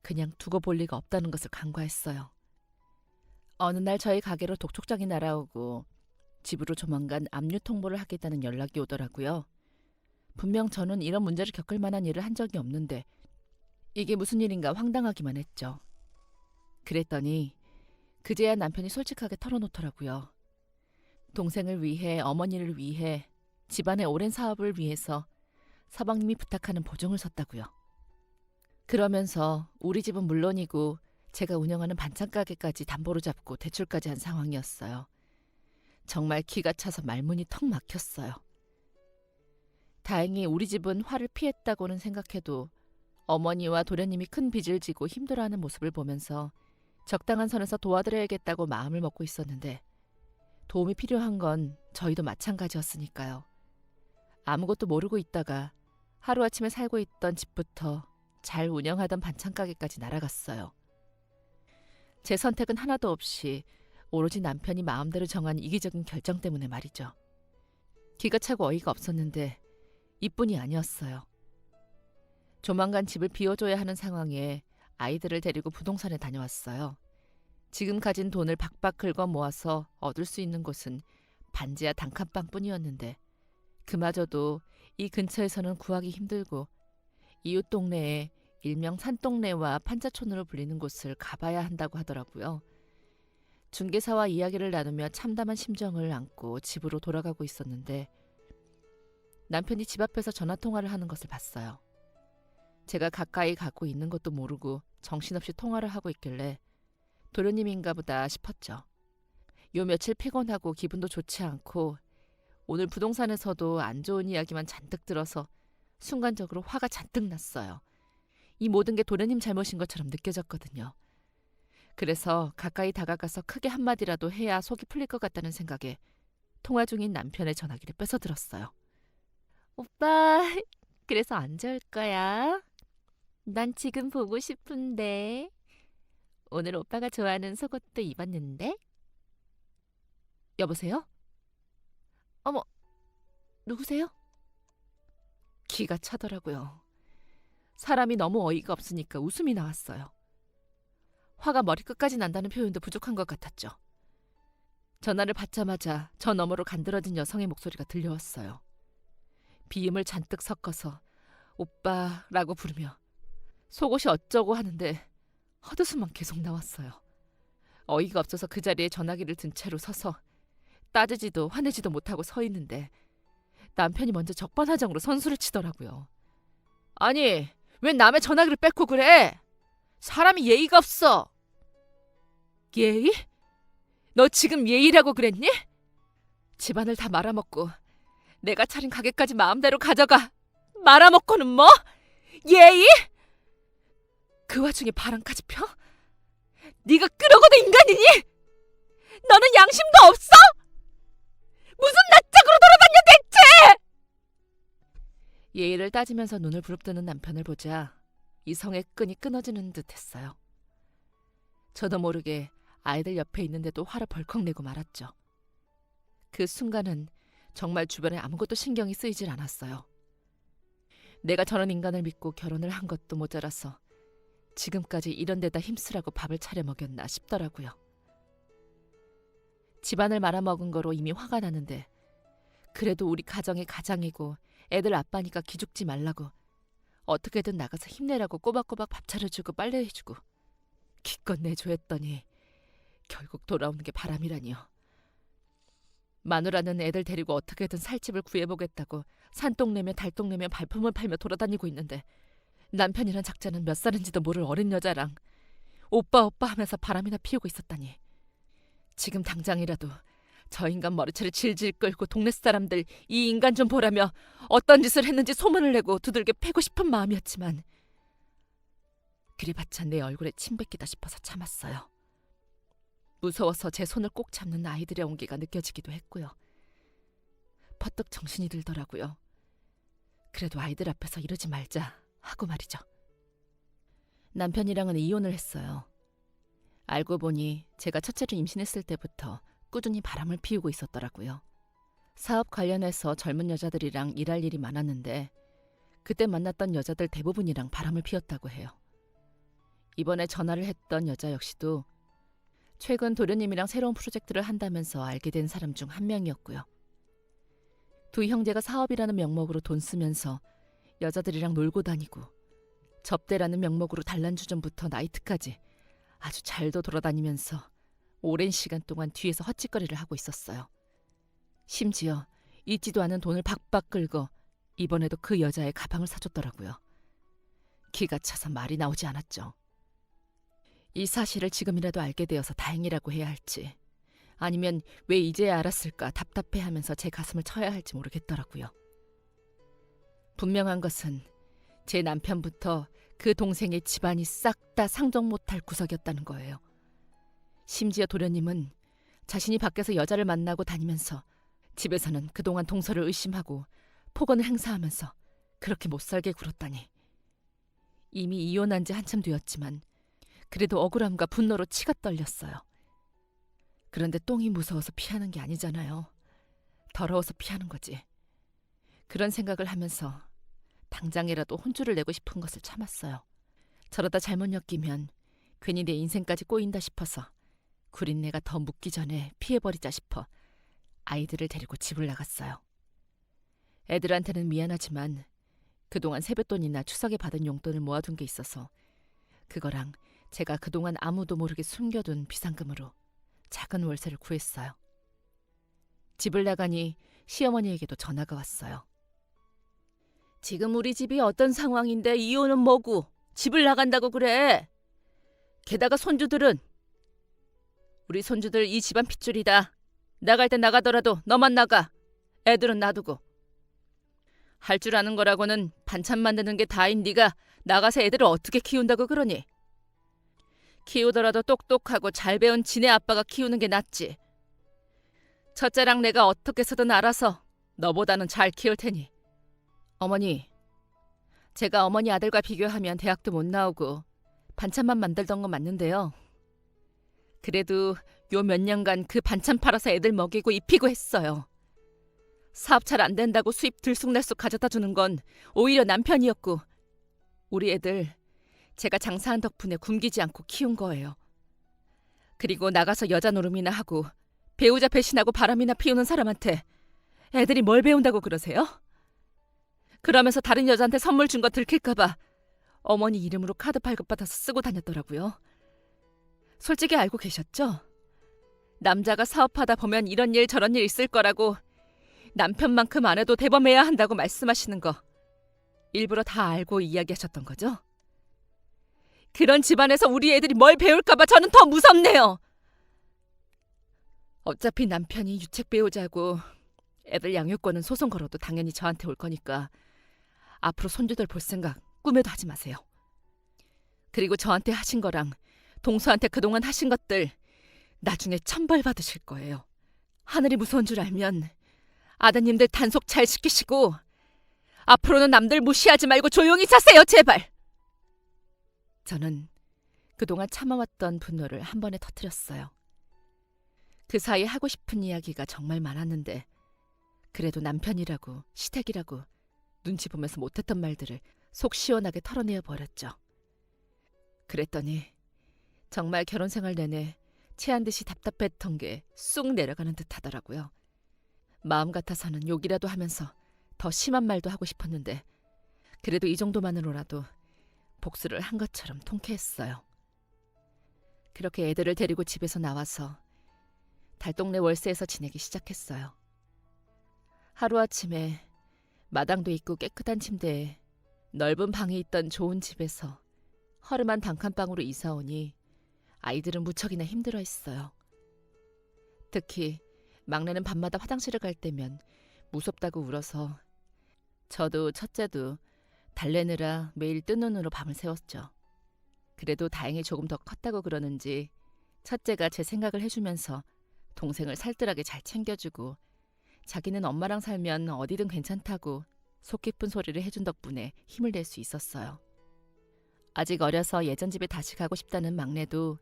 그냥 두고 볼 리가 없다는 것을 간과했어요. 어느 날 저희 가게로 독촉장이 날아오고 집으로 조만간 압류 통보를 하겠다는 연락이 오더라고요. 분명 저는 이런 문제를 겪을 만한 일을 한 적이 없는데 이게 무슨 일인가 황당하기만 했죠. 그랬더니 그제야 남편이 솔직하게 털어놓더라고요. 동생을 위해, 어머니를 위해, 집안의 오랜 사업을 위해서 서방님이 부탁하는 보증을 섰다고요. 그러면서 우리 집은 물론이고 제가 운영하는 반찬 가게까지 담보로 잡고 대출까지 한 상황이었어요. 정말 기가 차서 말문이 턱 막혔어요. 다행히 우리 집은 화를 피했다고는 생각해도 어머니와 도련님이 큰 빚을 지고 힘들어하는 모습을 보면서 적당한 선에서 도와드려야겠다고 마음을 먹고 있었는데 도움이 필요한 건 저희도 마찬가지였으니까요. 아무것도 모르고 있다가 하루아침에 살고 있던 집부터 잘 운영하던 반찬 가게까지 날아갔어요. 제 선택은 하나도 없이 오로지 남편이 마음대로 정한 이기적인 결정 때문에 말이죠. 기가 차고 어이가 없었는데 이뿐이 아니었어요. 조만간 집을 비워줘야 하는 상황에 아이들을 데리고 부동산에 다녀왔어요. 지금 가진 돈을 박박 긁어 모아서 얻을 수 있는 곳은 반지하 단칸방뿐이었는데 그마저도 이 근처에서는 구하기 힘들고 이웃 동네에 일명 산동네와 판자촌으로 불리는 곳을 가봐야 한다고 하더라고요. 중개사와 이야기를 나누며 참담한 심정을 안고 집으로 돌아가고 있었는데 남편이 집 앞에서 전화통화를 하는 것을 봤어요. 제가 가까이 가고 있는 것도 모르고 정신없이 통화를 하고 있길래 도련님인가 보다 싶었죠. 요 며칠 피곤하고 기분도 좋지 않고 오늘 부동산에서도 안 좋은 이야기만 잔뜩 들어서 순간적으로 화가 잔뜩 났어요. 이 모든 게 도련님 잘못인 것처럼 느껴졌거든요. 그래서 가까이 다가가서 크게 한마디라도 해야 속이 풀릴 것 같다는 생각에 통화 중인 남편의 전화기를 뺏어 들었어요. 오빠, 그래서 언제 올 거야? 난 지금 보고 싶은데. 오늘 오빠가 좋아하는 속옷도 입었는데. 여보세요? 어머, 누구세요? 기가 차더라고요. 사람이 너무 어이가 없으니까 웃음이 나왔어요. 화가 머리끝까지 난다는 표현도 부족한 것 같았죠. 전화를 받자마자 저 너머로 간드러진 여성의 목소리가 들려왔어요. 비음을 잔뜩 섞어서 오빠라고 부르며 속옷이 어쩌고 하는데 헛웃음만 계속 나왔어요. 어이가 없어서 그 자리에 전화기를 든 채로 서서 따지지도 화내지도 못하고 서 있는데 남편이 먼저 적반하장으로 선수를 치더라고요. 아니, 왜 남의 전화기를 뺏고 그래? 사람이 예의가 없어. 예의? 너 지금 예의라고 그랬니? 집안을 다 말아먹고 내가 차린 가게까지 마음대로 가져가. 말아먹고는 뭐? 예의? 그 와중에 바람까지 펴? 네가 그러고도 인간이니? 너는 양심도 없어? 무슨 낯짝으로 돌아다녀 대체? 예의를 따지면서 눈을 부릅뜨는 남편을 보자 이성의 끈이 끊어지는 듯 했어요. 저도 모르게 아이들 옆에 있는데도 화를 벌컥 내고 말았죠. 그 순간은 정말 주변에 아무것도 신경이 쓰이질 않았어요. 내가 저런 인간을 믿고 결혼을 한 것도 모자라서 지금까지 이런 데다 힘쓰라고 밥을 차려 먹였나 싶더라고요. 집안을 말아먹은 거로 이미 화가 나는데 그래도 우리 가정의 가장이고 애들 아빠니까 기죽지 말라고 어떻게든 나가서 힘내라고 꼬박꼬박 밥 차려주고 빨래해주고 기껏 내줘 했더니 결국 돌아오는 게 바람이라니요. 마누라는 애들 데리고 어떻게든 살집을 구해보겠다고 산똥내며 달똥내며 발품을 팔며 돌아다니고 있는데 남편이란 작자는 몇 살인지도 모를 어린 여자랑 오빠 오빠 하면서 바람이나 피우고 있었다니. 지금 당장이라도 저 인간 머리채를 질질 끌고 동네 사람들 이 인간 좀 보라며 어떤 짓을 했는지 소문을 내고 두들겨 패고 싶은 마음이었지만 그래봤자 내 얼굴에 침 뱉기다 싶어서 참았어요. 무서워서 제 손을 꼭 잡는 아이들의 온기가 느껴지기도 했고요. 퍼뜩 정신이 들더라고요. 그래도 아이들 앞에서 이러지 말자 하고 말이죠. 남편이랑은 이혼을 했어요. 알고 보니 제가 첫째를 임신했을 때부터 꾸준히 바람을 피우고 있었더라고요. 사업 관련해서 젊은 여자들이랑 일할 일이 많았는데 그때 만났던 여자들 대부분이랑 바람을 피웠다고 해요. 이번에 전화를 했던 여자 역시도 최근 도련님이랑 새로운 프로젝트를 한다면서 알게 된 사람 중 한 명이었고요. 두 형제가 사업이라는 명목으로 돈 쓰면서 여자들이랑 놀고 다니고 접대라는 명목으로 단란주점부터 나이트까지 아주 잘도 돌아다니면서 오랜 시간 동안 뒤에서 헛짓거리를 하고 있었어요. 심지어 있지도 않은 돈을 박박 끌고 이번에도 그 여자의 가방을 사줬더라고요. 기가 차서 말이 나오지 않았죠. 이 사실을 지금이라도 알게 되어서 다행이라고 해야 할지 아니면 왜 이제야 알았을까 답답해하면서 제 가슴을 쳐야 할지 모르겠더라고요. 분명한 것은 제 남편부터 그 동생의 집안이 싹 다 상종 못할 구석이었다는 거예요. 심지어 도련님은 자신이 밖에서 여자를 만나고 다니면서 집에서는 그동안 동서를 의심하고 폭언을 행사하면서 그렇게 못살게 굴었다니. 이미 이혼한 지 한참 되었지만 그래도 억울함과 분노로 치가 떨렸어요. 그런데 똥이 무서워서 피하는 게 아니잖아요. 더러워서 피하는 거지. 그런 생각을 하면서 당장이라도 혼쭐을 내고 싶은 것을 참았어요. 저러다 잘못 엮이면 괜히 내 인생까지 꼬인다 싶어서 구린내가 더 묻기 전에 피해버리자 싶어 아이들을 데리고 집을 나갔어요. 애들한테는 미안하지만 그동안 세뱃돈이나 추석에 받은 용돈을 모아둔 게 있어서 그거랑 제가 그동안 아무도 모르게 숨겨둔 비상금으로 작은 월세를 구했어요. 집을 나가니 시어머니에게도 전화가 왔어요. 지금 우리 집이 어떤 상황인데 이혼은 뭐고 집을 나간다고 그래. 게다가 손주들은 우리 손주들 이 집안 핏줄이다. 나갈 때 나가더라도 너만 나가. 애들은 놔두고. 할 줄 아는 거라고는 반찬 만드는 게 다인 네가 나가서 애들을 어떻게 키운다고 그러니. 키우더라도 똑똑하고 잘 배운 지네 아빠가 키우는 게 낫지. 첫째랑 내가 어떻게 해서든 알아서 너보다는 잘 키울 테니. 어머니, 제가 어머니 아들과 비교하면 대학도 못 나오고 반찬만 만들던 건 맞는데요. 그래도 요 몇 년간 그 반찬 팔아서 애들 먹이고 입히고 했어요. 사업 잘 안 된다고 수입 들쑥날쑥 가져다 주는 건 오히려 남편이었고 우리 애들 제가 장사한 덕분에 굶기지 않고 키운 거예요. 그리고 나가서 여자 노름이나 하고 배우자 배신하고 바람이나 피우는 사람한테 애들이 뭘 배운다고 그러세요? 그러면서 다른 여자한테 선물 준 거 들킬까 봐 어머니 이름으로 카드 발급받아서 쓰고 다녔더라고요. 솔직히 알고 계셨죠? 남자가 사업하다 보면 이런 일 저런 일 있을 거라고 남편만큼 안 해도 대범해야 한다고 말씀하시는 거 일부러 다 알고 이야기하셨던 거죠? 그런 집안에서 우리 애들이 뭘 배울까 봐 저는 더 무섭네요. 어차피 남편이 유책 배우자고 애들 양육권은 소송 걸어도 당연히 저한테 올 거니까 앞으로 손주들 볼 생각 꿈에도 하지 마세요. 그리고 저한테 하신 거랑 동서한테 그동안 하신 것들 나중에 천벌 받으실 거예요. 하늘이 무서운 줄 알면 아드님들 단속 잘 시키시고 앞으로는 남들 무시하지 말고 조용히 사세요, 제발. 저는 그동안 참아왔던 분노를 한 번에 터뜨렸어요. 그 사이 하고 싶은 이야기가 정말 많았는데 그래도 남편이라고 시댁이라고 눈치 보면서 못했던 말들을 속 시원하게 털어내어 버렸죠. 그랬더니 정말 결혼 생활 내내 체한 듯이 답답했던 게 쑥 내려가는 듯 하더라고요. 마음 같아서는 욕이라도 하면서 더 심한 말도 하고 싶었는데 그래도 이 정도만으로라도 복수를 한 것처럼 통쾌했어요. 그렇게 애들을 데리고 집에서 나와서 달동네 월세에서 지내기 시작했어요. 하루아침에 마당도 있고 깨끗한 침대에 넓은 방이 있던 좋은 집에서 허름한 단칸방으로 이사 오니 아이들은 무척이나 힘들어했어요. 특히 막내는 밤마다 화장실을 갈 때면 무섭다고 울어서 저도 첫째도 달래느라 매일 뜬 눈으로 밤을 새웠죠. 그래도 다행히 조금 더 컸다고 그러는지 첫째가 제 생각을 해주면서 동생을 살뜰하게 잘 챙겨주고 자기는 엄마랑 살면 어디든 괜찮다고 속 깊은 소리를 해준 덕분에 힘을 낼 수 있었어요. 아직 어려서 예전 집에 다시 가고 싶다는 막내도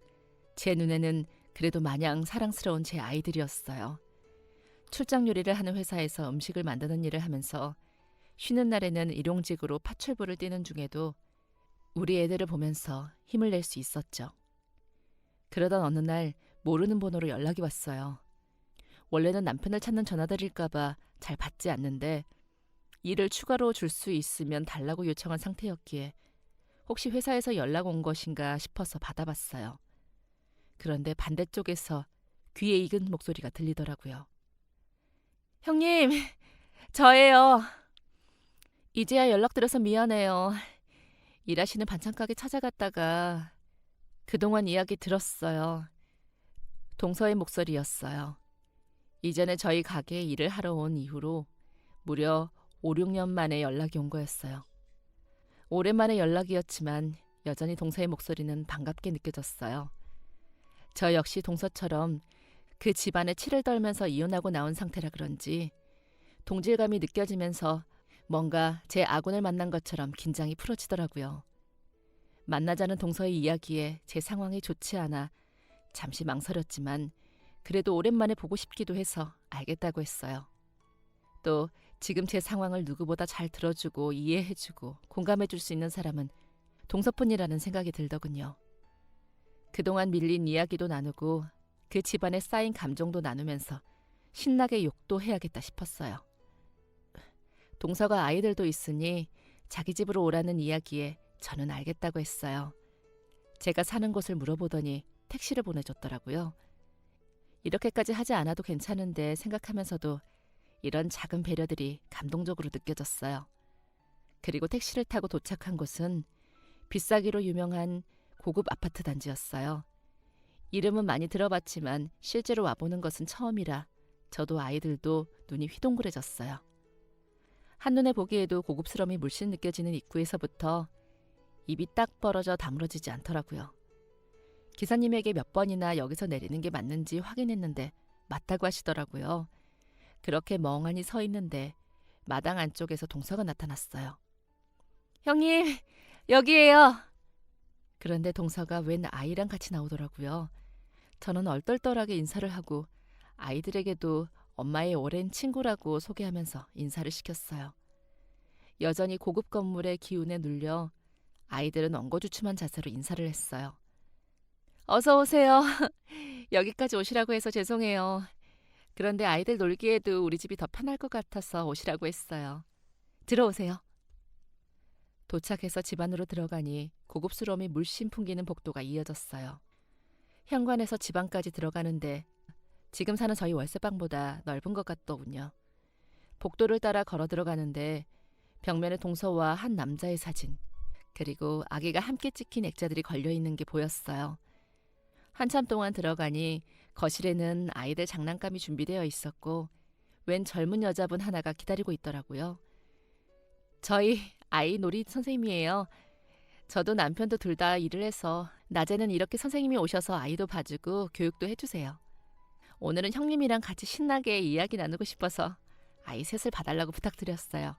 제 눈에는 그래도 마냥 사랑스러운 제 아이들이었어요. 출장 요리를 하는 회사에서 음식을 만드는 일을 하면서 쉬는 날에는 일용직으로 파출부를 뛰는 중에도 우리 애들을 보면서 힘을 낼 수 있었죠. 그러던 어느 날 모르는 번호로 연락이 왔어요. 원래는 남편을 찾는 전화들일까봐 잘 받지 않는데 일을 추가로 줄 수 있으면 달라고 요청한 상태였기에 혹시 회사에서 연락 온 것인가 싶어서 받아봤어요. 그런데 반대쪽에서 귀에 익은 목소리가 들리더라고요. 형님, 저예요. 이제야 연락드려서 미안해요. 일하시는 반찬가게 찾아갔다가 그동안 이야기 들었어요. 동서의 목소리였어요. 이전에 저희 가게에 일을 하러 온 이후로 무려 5, 6년 만에 연락이 온 거였어요. 오랜만에 연락이었지만 여전히 동서의 목소리는 반갑게 느껴졌어요. 저 역시 동서처럼 그 집안에 치를 떨면서 이혼하고 나온 상태라 그런지 동질감이 느껴지면서 뭔가 제 아군을 만난 것처럼 긴장이 풀어지더라고요. 만나자는 동서의 이야기에 제 상황이 좋지 않아 잠시 망설였지만 그래도 오랜만에 보고 싶기도 해서 알겠다고 했어요. 또 지금 제 상황을 누구보다 잘 들어주고 이해해주고 공감해줄 수 있는 사람은 동서뿐이라는 생각이 들더군요. 그동안 밀린 이야기도 나누고 그 집안에 쌓인 감정도 나누면서 신나게 욕도 해야겠다 싶었어요. 동서가 아이들도 있으니 자기 집으로 오라는 이야기에 저는 알겠다고 했어요. 제가 사는 곳을 물어보더니 택시를 보내줬더라고요. 이렇게까지 하지 않아도 괜찮은데 생각하면서도 이런 작은 배려들이 감동적으로 느껴졌어요. 그리고 택시를 타고 도착한 곳은 비싸기로 유명한 고급 아파트 단지였어요. 이름은 많이 들어봤지만 실제로 와보는 것은 처음이라 저도 아이들도 눈이 휘둥그레졌어요. 한눈에 보기에도 고급스러움이 물씬 느껴지는 입구에서부터 입이 딱 벌어져 다물어지지 않더라고요. 기사님에게 몇 번이나 여기서 내리는 게 맞는지 확인했는데 맞다고 하시더라고요. 그렇게 멍하니 서 있는데 마당 안쪽에서 동서가 나타났어요. 형님, 여기에요. 그런데 동서가 웬 아이랑 같이 나오더라고요. 저는 얼떨떨하게 인사를 하고 아이들에게도 엄마의 오랜 친구라고 소개하면서 인사를 시켰어요. 여전히 고급 건물의 기운에 눌려 아이들은 엉거주춤한 자세로 인사를 했어요. 어서 오세요. 여기까지 오시라고 해서 죄송해요. 그런데 아이들 놀기에도 우리 집이 더 편할 것 같아서 오시라고 했어요. 들어오세요. 도착해서 집 안으로 들어가니 고급스러움이 물씬 풍기는 복도가 이어졌어요. 현관에서 집 안까지 들어가는데 지금 사는 저희 월세방보다 넓은 것 같더군요. 복도를 따라 걸어 들어가는데 벽면에 동서와 한 남자의 사진, 그리고 아기가 함께 찍힌 액자들이 걸려있는 게 보였어요. 한참 동안 들어가니 거실에는 아이들 장난감이 준비되어 있었고 웬 젊은 여자분 하나가 기다리고 있더라고요. 저희 아이 놀이 선생님이에요. 저도 남편도 둘 다 일을 해서 낮에는 이렇게 선생님이 오셔서 아이도 봐주고 교육도 해주세요. 오늘은 형님이랑 같이 신나게 이야기 나누고 싶어서 아이 셋을 봐달라고 부탁드렸어요.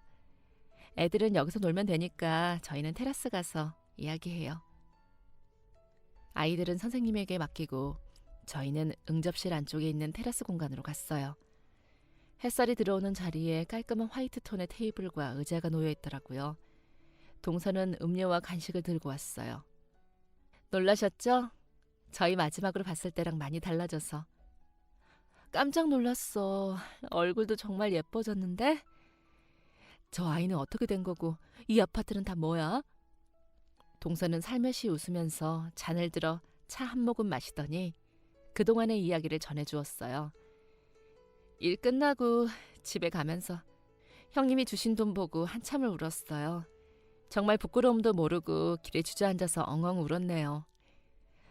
애들은 여기서 놀면 되니까 저희는 테라스 가서 이야기해요. 아이들은 선생님에게 맡기고 저희는 응접실 안쪽에 있는 테라스 공간으로 갔어요. 햇살이 들어오는 자리에 깔끔한 화이트 톤의 테이블과 의자가 놓여 있더라고요. 동서는 음료와 간식을 들고 왔어요. 놀라셨죠? 저희 마지막으로 봤을 때랑 많이 달라져서. 깜짝 놀랐어. 얼굴도 정말 예뻐졌는데? 저 아이는 어떻게 된 거고 이 아파트는 다 뭐야? 동서는 살며시 웃으면서 잔을 들어 차 한 모금 마시더니 그동안의 이야기를 전해주었어요. 일 끝나고 집에 가면서 형님이 주신 돈 보고 한참을 울었어요. 정말 부끄러움도 모르고 길에 주저앉아서 엉엉 울었네요.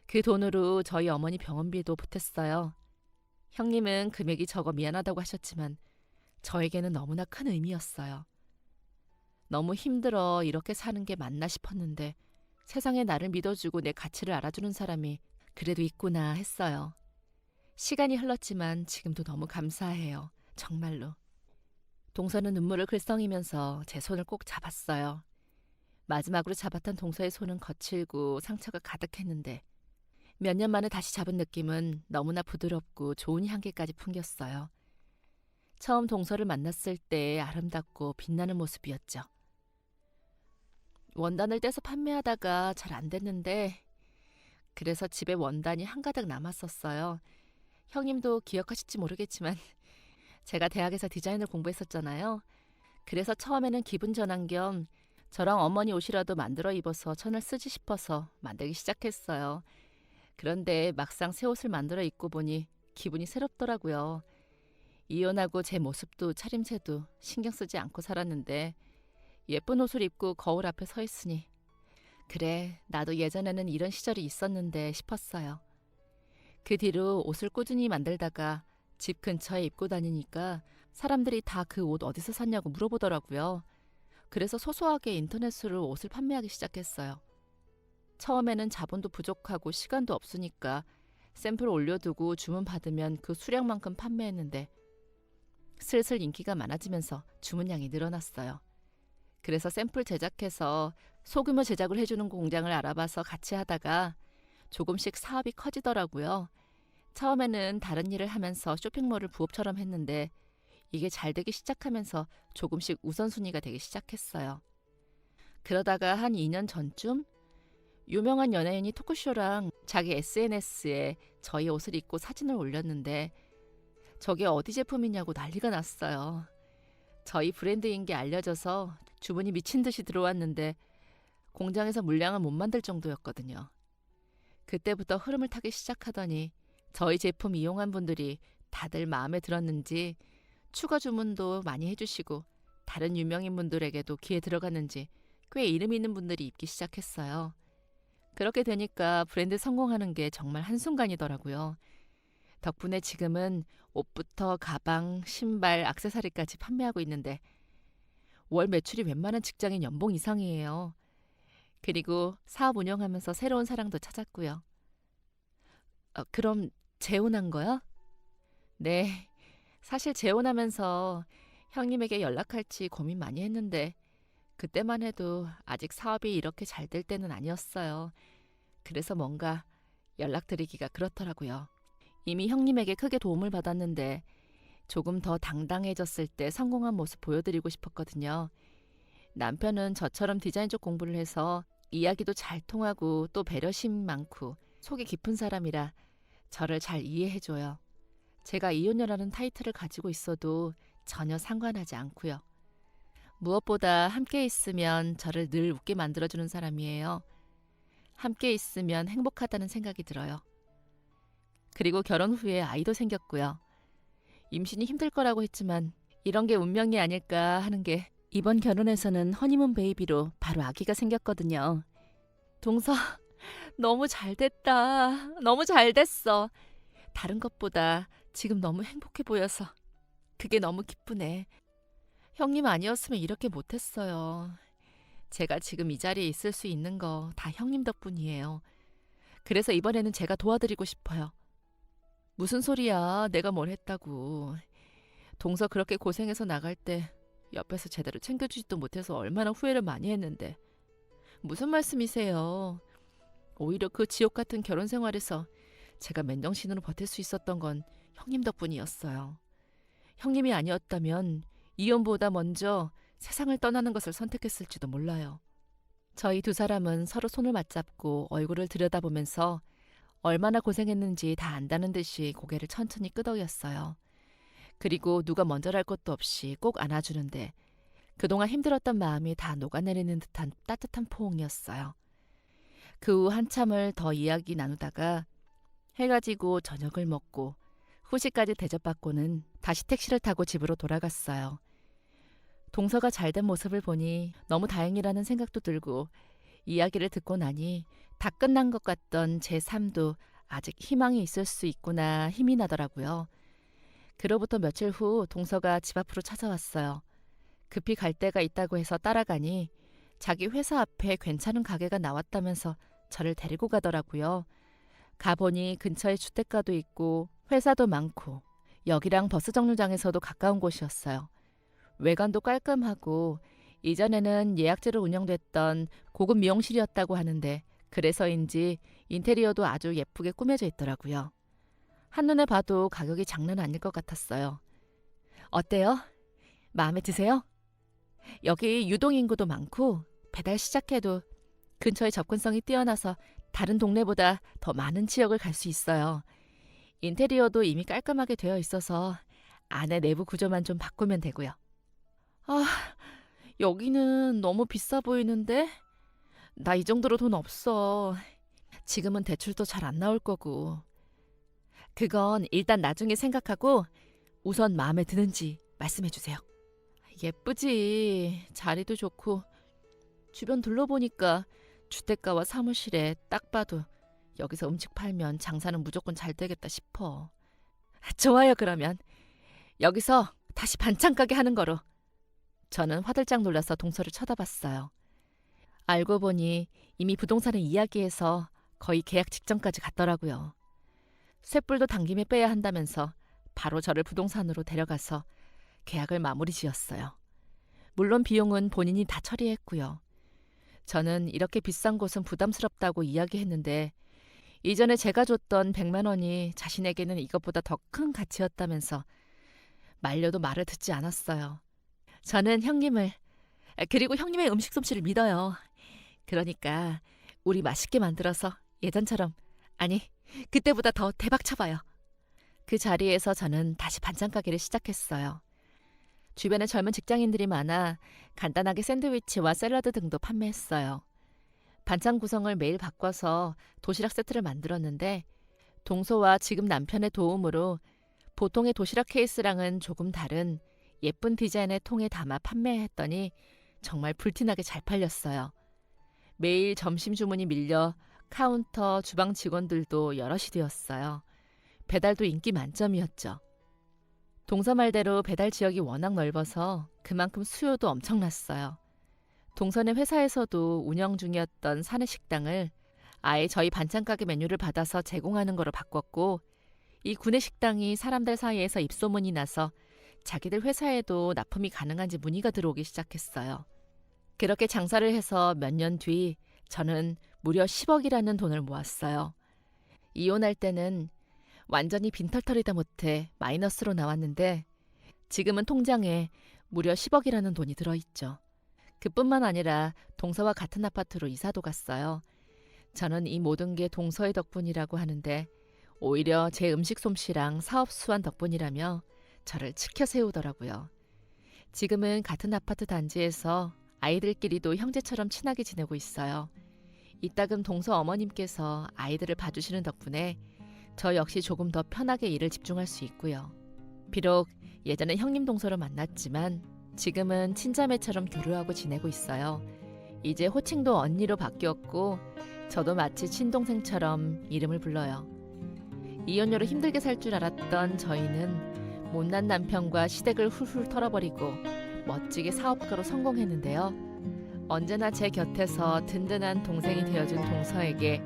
그 돈으로 저희 어머니 병원비도 보탰어요. 형님은 금액이 적어 미안하다고 하셨지만 저에게는 너무나 큰 의미였어요. 너무 힘들어 이렇게 사는 게 맞나 싶었는데 세상에 나를 믿어주고 내 가치를 알아주는 사람이 그래도 있구나 했어요. 시간이 흘렀지만 지금도 너무 감사해요. 정말로. 동서는 눈물을 글썽이면서 제 손을 꼭 잡았어요. 마지막으로 잡았던 동서의 손은 거칠고 상처가 가득했는데 몇 년 만에 다시 잡은 느낌은 너무나 부드럽고 좋은 향기까지 풍겼어요. 처음 동서를 만났을 때의 아름답고 빛나는 모습이었죠. 원단을 떼서 판매하다가 잘 안 됐는데 그래서 집에 원단이 한가득 남았었어요. 형님도 기억하실지 모르겠지만 제가 대학에서 디자인을 공부했었잖아요. 그래서 처음에는 기분 전환 겸 저랑 어머니 옷이라도 만들어 입어서 천을 쓰지 싶어서 만들기 시작했어요. 그런데 막상 새 옷을 만들어 입고 보니 기분이 새롭더라고요. 이혼하고 제 모습도 차림새도 신경 쓰지 않고 살았는데 예쁜 옷을 입고 거울 앞에 서 있으니 그래, 나도 예전에는 이런 시절이 있었는데 싶었어요. 그 뒤로 옷을 꾸준히 만들다가 집 근처에 입고 다니니까 사람들이 다 그 옷 어디서 샀냐고 물어보더라고요. 그래서 소소하게 인터넷으로 옷을 판매하기 시작했어요. 처음에는 자본도 부족하고 시간도 없으니까 샘플 올려두고 주문 받으면 그 수량만큼 판매했는데 슬슬 인기가 많아지면서 주문량이 늘어났어요. 그래서 샘플 제작해서 소규모 제작을 해주는 공장을 알아봐서 같이 하다가 조금씩 사업이 커지더라고요. 처음에는 다른 일을 하면서 쇼핑몰을 부업처럼 했는데 이게 잘 되기 시작하면서 조금씩 우선순위가 되기 시작했어요. 그러다가 한 2년 전쯤 유명한 연예인이 토크쇼랑 자기 SNS에 저희 옷을 입고 사진을 올렸는데 저게 어디 제품이냐고 난리가 났어요. 저희 브랜드인 게 알려져서 주문이 미친 듯이 들어왔는데 공장에서 물량을 못 만들 정도였거든요. 그때부터 흐름을 타기 시작하더니 저희 제품 이용한 분들이 다들 마음에 들었는지 추가 주문도 많이 해주시고 다른 유명인분들에게도 귀에 들어갔는지 꽤 이름 있는 분들이 입기 시작했어요. 그렇게 되니까 브랜드 성공하는 게 정말 한순간이더라고요. 덕분에 지금은 옷부터 가방, 신발, 액세서리까지 판매하고 있는데 월 매출이 웬만한 직장인 연봉 이상이에요. 그리고 사업 운영하면서 새로운 사랑도 찾았고요. 그럼 재혼한 거야? 네. 사실 재혼하면서 형님에게 연락할지 고민 많이 했는데 그때만 해도 아직 사업이 이렇게 잘 될 때는 아니었어요. 그래서 뭔가 연락드리기가 그렇더라고요. 이미 형님에게 크게 도움을 받았는데 조금 더 당당해졌을 때 성공한 모습 보여드리고 싶었거든요. 남편은 저처럼 디자인 쪽 공부를 해서 이야기도 잘 통하고 또 배려심 많고 속이 깊은 사람이라 저를 잘 이해해줘요. 제가 이혼녀라는 타이틀을 가지고 있어도 전혀 상관하지 않고요. 무엇보다 함께 있으면 저를 늘 웃게 만들어주는 사람이에요. 함께 있으면 행복하다는 생각이 들어요. 그리고 결혼 후에 아이도 생겼고요. 임신이 힘들 거라고 했지만 이런 게 운명이 아닐까 하는 게 이번 결혼에서는 허니문 베이비로 바로 아기가 생겼거든요. 동서, 너무 잘 됐다. 너무 잘 됐어. 다른 것보다 지금 너무 행복해 보여서 그게 너무 기쁘네. 형님 아니었으면 이렇게 못했어요. 제가 지금 이 자리에 있을 수 있는 거 다 형님 덕분이에요. 그래서 이번에는 제가 도와드리고 싶어요. 무슨 소리야, 내가 뭘 했다고. 동서 그렇게 고생해서 나갈 때 옆에서 제대로 챙겨주지도 못해서 얼마나 후회를 많이 했는데. 무슨 말씀이세요? 오히려 그 지옥 같은 결혼 생활에서 제가 맨정신으로 버틸 수 있었던 건 형님 덕분이었어요. 형님이 아니었다면 이혼보다 먼저 세상을 떠나는 것을 선택했을지도 몰라요. 저희 두 사람은 서로 손을 맞잡고 얼굴을 들여다보면서 얼마나 고생했는지 다 안다는 듯이 고개를 천천히 끄덕였어요. 그리고 누가 먼저랄 것도 없이 꼭 안아주는데 그동안 힘들었던 마음이 다 녹아내리는 듯한 따뜻한 포옹이었어요. 그 후 한참을 더 이야기 나누다가 해가 지고 저녁을 먹고 후식까지 대접받고는 다시 택시를 타고 집으로 돌아갔어요. 동서가 잘된 모습을 보니 너무 다행이라는 생각도 들고 이야기를 듣고 나니 다 끝난 것 같던 제 삶도 아직 희망이 있을 수 있구나 힘이 나더라고요. 그로부터 며칠 후 동서가 집 앞으로 찾아왔어요. 급히 갈 데가 있다고 해서 따라가니 자기 회사 앞에 괜찮은 가게가 나왔다면서 저를 데리고 가더라고요. 가보니 근처에 주택가도 있고 회사도 많고 역이랑 버스 정류장에서도 가까운 곳이었어요. 외관도 깔끔하고 이전에는 예약제로 운영됐던 고급 미용실이었다고 하는데 그래서인지 인테리어도 아주 예쁘게 꾸며져 있더라고요. 한눈에 봐도 가격이 장난 아닐 것 같았어요. 어때요? 마음에 드세요? 여기 유동인구도 많고 배달 시작해도 근처에 접근성이 뛰어나서 다른 동네보다 더 많은 지역을 갈 수 있어요. 인테리어도 이미 깔끔하게 되어 있어서 안에 내부 구조만 좀 바꾸면 되고요. 아, 여기는 너무 비싸 보이는데? 나 이 정도로 돈 없어. 지금은 대출도 잘 안 나올 거고. 그건 일단 나중에 생각하고 우선 마음에 드는지 말씀해 주세요. 예쁘지. 자리도 좋고. 주변 둘러보니까 주택가와 사무실에 딱 봐도 여기서 음식 팔면 장사는 무조건 잘 되겠다 싶어. 좋아요, 그러면. 여기서 다시 반찬 가게 하는 거로. 저는 화들짝 놀라서 동서를 쳐다봤어요. 알고 보니 이미 부동산을 이야기해서 거의 계약 직전까지 갔더라고요. 쇳불도 당김에 빼야 한다면서 바로 저를 부동산으로 데려가서 계약을 마무리 지었어요. 물론 비용은 본인이 다 처리했고요. 저는 이렇게 비싼 곳은 부담스럽다고 이야기했는데 이전에 제가 줬던 100만 원이 자신에게는 이것보다 더 큰 가치였다면서 말려도 말을 듣지 않았어요. 저는 형님을 그리고 형님의 음식 솜씨를 믿어요. 그러니까 우리 맛있게 만들어서 예전처럼 아니 그때보다 더 대박 쳐봐요. 그 자리에서 저는 다시 반찬 가게를 시작했어요. 주변에 젊은 직장인들이 많아 간단하게 샌드위치와 샐러드 등도 판매했어요. 반찬 구성을 매일 바꿔서 도시락 세트를 만들었는데 동서와 지금 남편의 도움으로 보통의 도시락 케이스랑은 조금 다른 예쁜 디자인의 통에 담아 판매했더니 정말 불티나게 잘 팔렸어요. 매일 점심 주문이 밀려 카운터, 주방 직원들도 여럿이 되었어요. 배달도 인기 만점이었죠. 동서 말대로 배달 지역이 워낙 넓어서 그만큼 수요도 엄청났어요. 동서네 회사에서도 운영 중이었던 사내 식당을 아예 저희 반찬 가게 메뉴를 받아서 제공하는 거로 바꿨고 이 구내 식당이 사람들 사이에서 입소문이 나서 자기들 회사에도 납품이 가능한지 문의가 들어오기 시작했어요. 그렇게 장사를 해서 몇 년 뒤 저는 무려 10억이라는 돈을 모았어요. 이혼할 때는 완전히 빈털터리다 못해 마이너스로 나왔는데 지금은 통장에 무려 10억이라는 돈이 들어있죠. 그뿐만 아니라 동서와 같은 아파트로 이사도 갔어요. 저는 이 모든 게 동서의 덕분이라고 하는데 오히려 제 음식 솜씨랑 사업 수완 덕분이라며 저를 치켜 세우더라고요. 지금은 같은 아파트 단지에서 아이들끼리도 형제처럼 친하게 지내고 있어요. 이따금 동서 어머님께서 아이들을 봐주시는 덕분에 저 역시 조금 더 편하게 일을 집중할 수 있고요. 비록 예전엔 형님 동서로 만났지만 지금은 친자매처럼 교류하고 지내고 있어요. 이제 호칭도 언니로 바뀌었고 저도 마치 친동생처럼 이름을 불러요. 이혼녀로 힘들게 살 줄 알았던 저희는 못난 남편과 시댁을 훌훌 털어버리고 멋지게 사업가로 성공했는데요. 언제나 제 곁에서 든든한 동생이 되어준 동서에게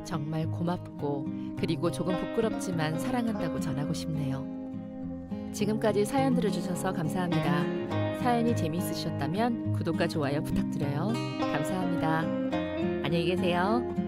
정말 고맙고 그리고 조금 부끄럽지만 사랑한다고 전하고 싶네요. 지금까지 사연 들어주셔서 감사합니다. 사연이 재미있으셨다면 구독과 좋아요 부탁드려요. 감사합니다. 안녕히 계세요.